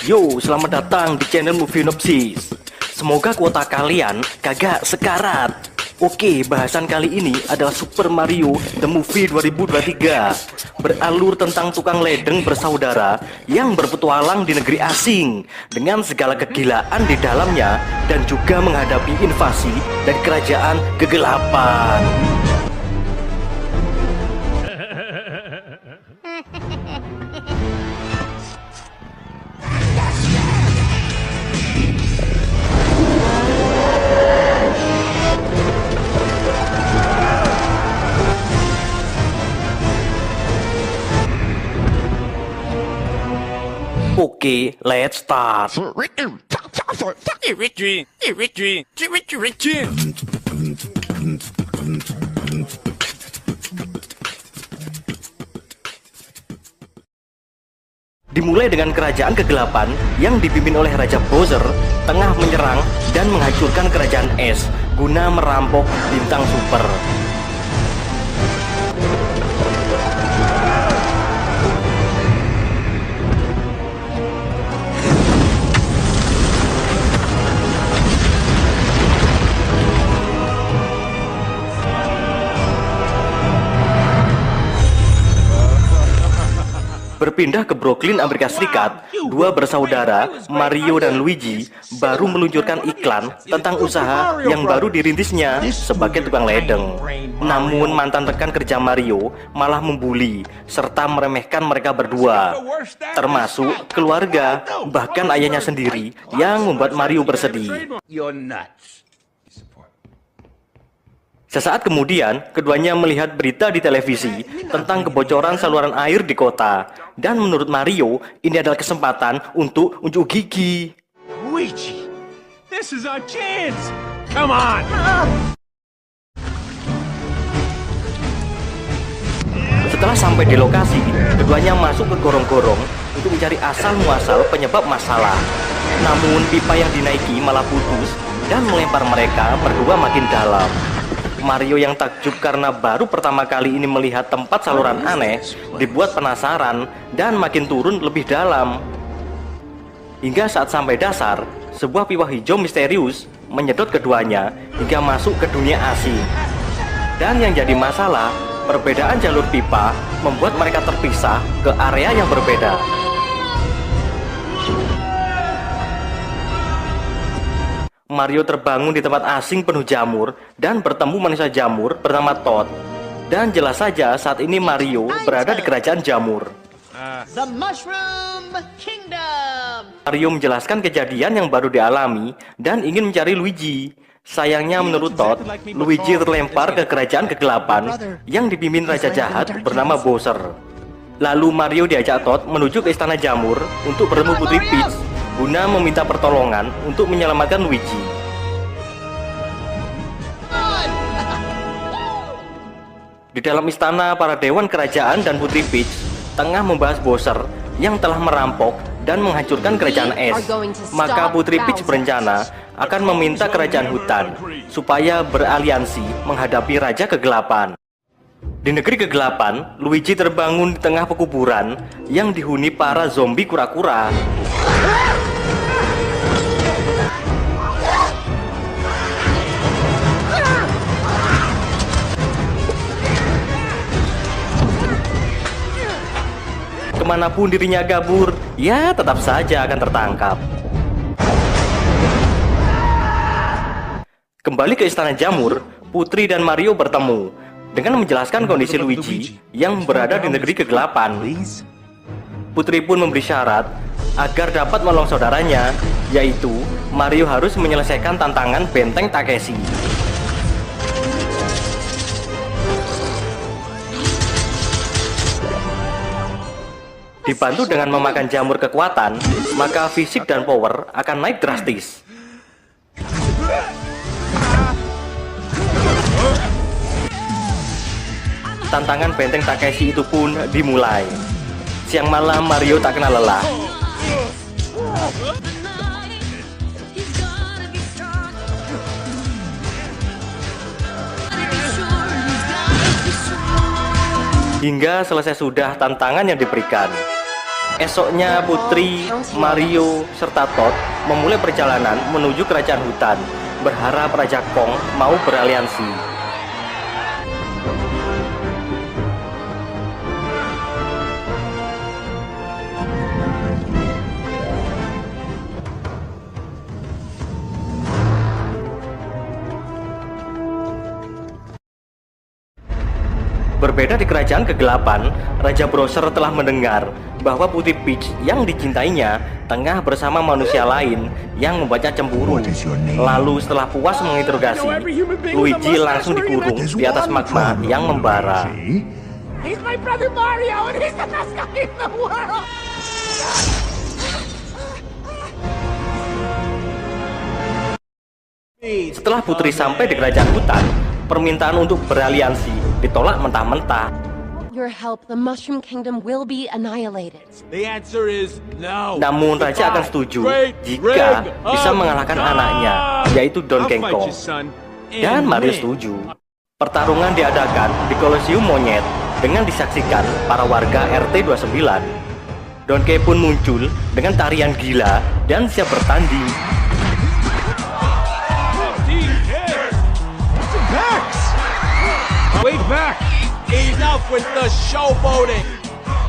Yo, selamat datang di channel Movie Synopsis. Semoga kuota kalian kagak sekarat. Oke, bahasan kali ini adalah Super Mario The Movie 2023. Beralur tentang tukang ledeng bersaudara yang berpetualang di negeri asing dengan segala kegilaan di dalamnya dan juga menghadapi invasi dari kerajaan kegelapan. Oke, let's start. Dimulai dengan kerajaan kegelapan yang dipimpin oleh Raja Bowser tengah menyerang dan menghancurkan kerajaan es guna merampok bintang super. Berpindah ke Brooklyn, Amerika Serikat, dua bersaudara, Mario dan Luigi, baru meluncurkan iklan tentang usaha yang baru dirintisnya sebagai tukang ledeng. Namun mantan rekan kerja Mario malah membuli serta meremehkan mereka berdua, termasuk keluarga, bahkan ayahnya sendiri yang membuat Mario bersedih. Sesaat kemudian, keduanya melihat berita di televisi tentang kebocoran saluran air di kota. Dan menurut Mario, ini adalah kesempatan untuk unjuk gigi. Luigi, this is our chance. Come on. Setelah sampai di lokasi, keduanya masuk ke gorong-gorong untuk mencari asal-muasal penyebab masalah. Namun pipa yang dinaiki malah putus dan melempar mereka berdua makin dalam. Mario yang takjub karena baru pertama kali ini melihat tempat saluran aneh dibuat penasaran dan makin turun lebih dalam. Hingga saat sampai dasar, sebuah pipa hijau misterius menyedot keduanya hingga masuk ke dunia asing. Dan yang jadi masalah, perbedaan jalur pipa membuat mereka terpisah ke area yang berbeda. Mario terbangun di tempat asing penuh jamur dan bertemu manusia jamur bernama Toad. Dan jelas saja saat ini Mario berada di kerajaan jamur. The Mushroom Kingdom. Mario menjelaskan kejadian yang baru dialami dan ingin mencari Luigi. Sayangnya menurut Toad, Luigi terlempar ke kerajaan kegelapan yang dipimpin raja jahat bernama Bowser. Lalu Mario diajak Toad menuju ke istana jamur untuk bertemu Putri Peach guna meminta pertolongan untuk menyelamatkan Luigi. Di dalam istana, para dewan kerajaan dan Putri Peach tengah membahas Bowser yang telah merampok dan menghancurkan kerajaan es. Maka Putri Peach berencana akan meminta kerajaan hutan supaya beraliansi menghadapi Raja Kegelapan. Di negeri kegelapan, Luigi terbangun di tengah pekuburan yang dihuni para zombie kura-kura. Kemanapun dirinya gabur, ya tetap saja akan tertangkap. Kembali ke istana jamur, Putri dan Mario bertemu dengan menjelaskan kondisi Luigi yang berada di negeri kegelapan. Putri pun memberi syarat agar dapat menolong saudaranya, yaitu Mario harus menyelesaikan tantangan benteng Takeshi. Dibantu dengan memakan jamur kekuatan, maka fisik dan power akan naik drastis. Tantangan benteng Takeshi itu pun dimulai. Siang malam Mario tak kenal lelah. Hingga selesai sudah tantangan yang diberikan. Esoknya Putri, Mario, serta Todd memulai perjalanan menuju kerajaan hutan, berharap Raja Kong mau beraliansi. Berbeda di kerajaan kegelapan, Raja Browser telah mendengar bahwa Putri Peach yang dicintainya tengah bersama manusia lain yang membuatnya cemburu. Lalu setelah puas menginterogasi, Luigi langsung dikurung di atas magma yang membara. He's my brother Mario, and he's the best guy in the world! Setelah Putri sampai di kerajaan hutan, permintaan untuk beraliansi ditolak mentah-mentah. Your help, the Mushroom Kingdom will be annihilated. The answer is no. Namun Raja akan setuju jika bisa mengalahkan anaknya, yaitu Donkey Kong. Dan Mario setuju. Pertarungan diadakan di Kolosium Monyet dengan disaksikan para warga RT29. Donkey pun muncul dengan tarian gila dan siap bertanding. Wait back! Enough with the showboating!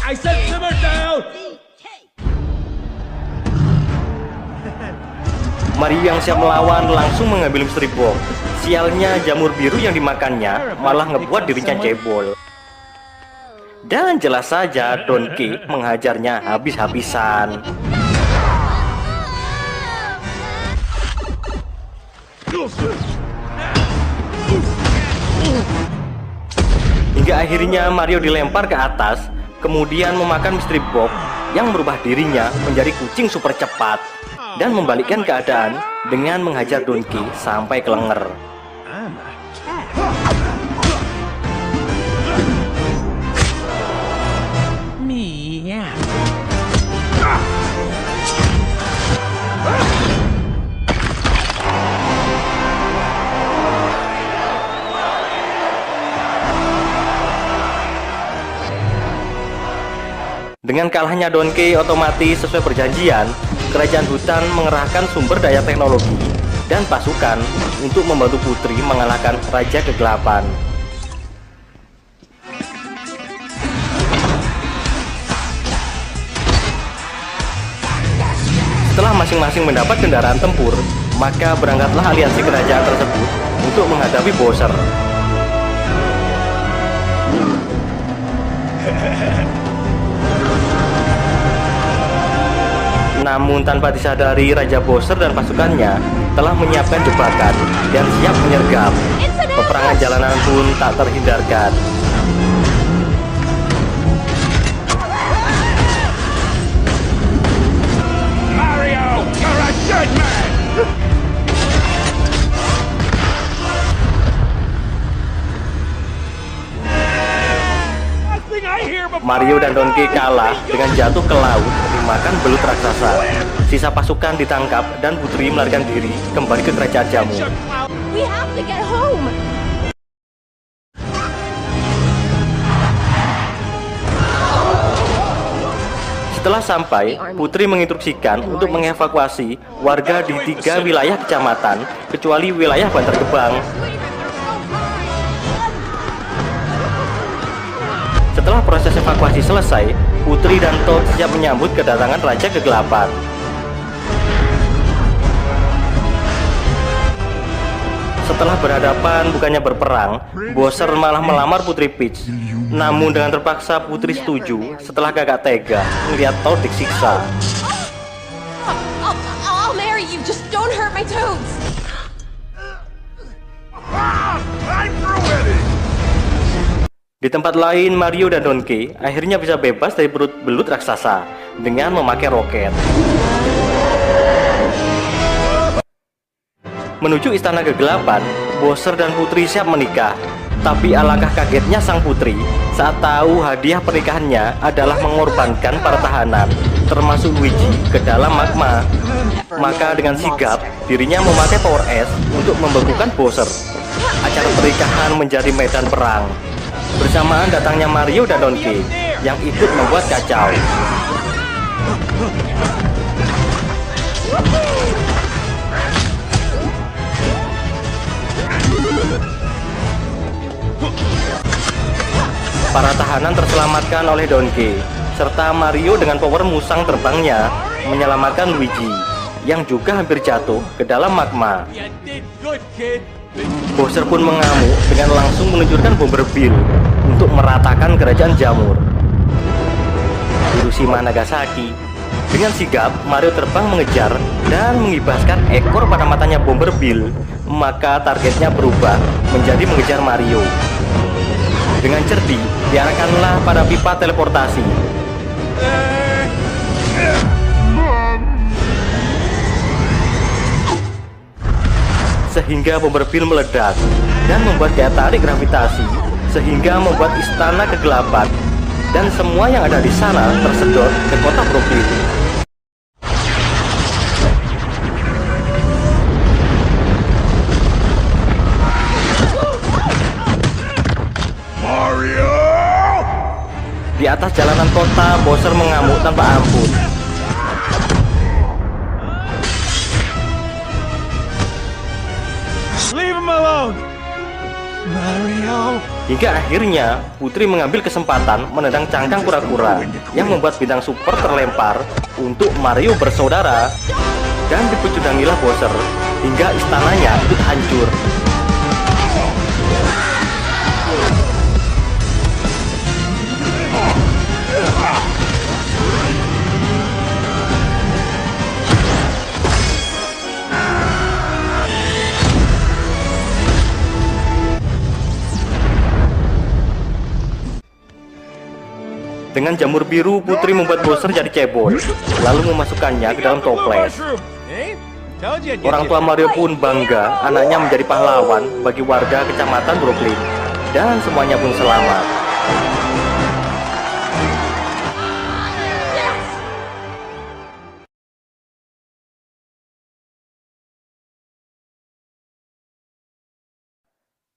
I said simmer down! Mario yang siap melawan langsung mengambil misteri box. Sialnya jamur biru yang dimakannya malah ngebuat dirinya cebol. Dan jelas saja Donkey menghajarnya habis-habisan. Hingga akhirnya Mario dilempar ke atas, kemudian memakan misteri box yang merubah dirinya menjadi kucing super cepat dan membalikkan keadaan dengan menghajar Donkey sampai kelenger. Dengan kalahnya Donkey otomatis sesuai perjanjian, kerajaan hutan mengerahkan sumber daya teknologi dan pasukan untuk membantu Putri mengalahkan Raja Kegelapan. Setelah masing-masing mendapat kendaraan tempur, maka berangkatlah aliansi kerajaan tersebut untuk menghadapi Bowser. Namun tanpa disadari, Raja Bowser dan pasukannya telah menyiapkan jebakan dan siap menyergap. Peperangan jalanan pun tak terhindarkan. Mario, you're a dead man! Mario dan Donkey kalah dengan jatuh ke laut dimakan belut raksasa. Sisa pasukan ditangkap dan Putri melarikan diri kembali ke kerajaan jamu. We have to get home. Setelah sampai, Putri menginstruksikan untuk mengevakuasi warga di 3 wilayah kecamatan kecuali wilayah Bantar Gebang. Setelah proses evakuasi selesai, Putri dan Todd siap menyambut kedatangan Raja Kegelapan. Setelah berhadapan bukannya berperang, Bowser malah melamar Putri Peach. Namun dengan terpaksa Putri setuju setelah kakak tega melihat Todd disiksa. I'll marry you. Just don't hurt my toads. Di tempat lain, Mario dan Donkey akhirnya bisa bebas dari perut belut raksasa dengan memakai roket. Menuju istana kegelapan, Bowser dan Putri siap menikah. Tapi alangkah kagetnya sang putri saat tahu hadiah pernikahannya adalah mengorbankan para tahanan, termasuk Luigi, ke dalam magma. Maka dengan sigap, dirinya memakai Power S untuk membekukan Bowser. Acara pernikahan menjadi medan perang. Bersamaan datangnya Mario dan Donkey yang ikut membuat kacau. Para tahanan terselamatkan oleh Donkey, serta Mario dengan power musang terbangnya menyelamatkan Luigi yang juga hampir jatuh ke dalam magma. You did good, kid. Bowser pun mengamuk dengan langsung meluncurkan Bomber Bill untuk meratakan kerajaan jamur. Hiroshima Nagasaki. Dengan sigap, Mario terbang mengejar dan mengibaskan ekor pada matanya Bomber Bill, maka targetnya berubah menjadi mengejar Mario. Dengan cerdik, diarahkanlah pada pipa teleportasi. Sehingga Bomber Bill meledak dan membuat daya tarik gravitasi, sehingga membuat istana kegelapan dan semua yang ada di sana tersedot ke kota Brooklyn. Di atas jalanan kota, Bowser mengamuk tanpa ampun. Leave him alone. Mario. Hingga akhirnya Putri mengambil kesempatan menendang cangkang kura-kura yang membuat bintang super terlempar untuk Mario bersaudara, dan dipecudangilah Bowser hingga istananya ikut hancur. Dengan jamur biru, Putri membuat Bowser jadi cebol, lalu memasukkannya ke dalam toples. Orang tua Mario pun bangga anaknya menjadi pahlawan bagi warga kecamatan Brooklyn, dan semuanya pun selamat.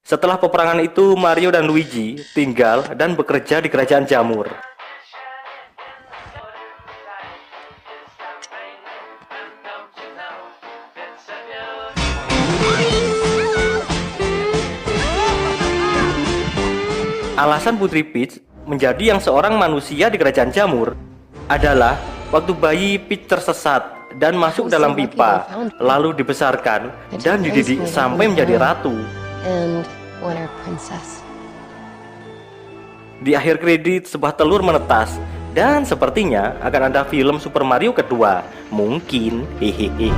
Setelah peperangan itu, Mario dan Luigi tinggal dan bekerja di kerajaan jamur. Alasan Putri Peach menjadi yang seorang manusia di kerajaan jamur adalah waktu bayi Peach tersesat dan masuk dalam pipa, lalu dibesarkan dan dididik sampai menjadi ratu. And Winter Princess. Di akhir kredit, sebuah telur menetas, dan sepertinya akan ada film Super Mario kedua. Mungkin. Hehehe.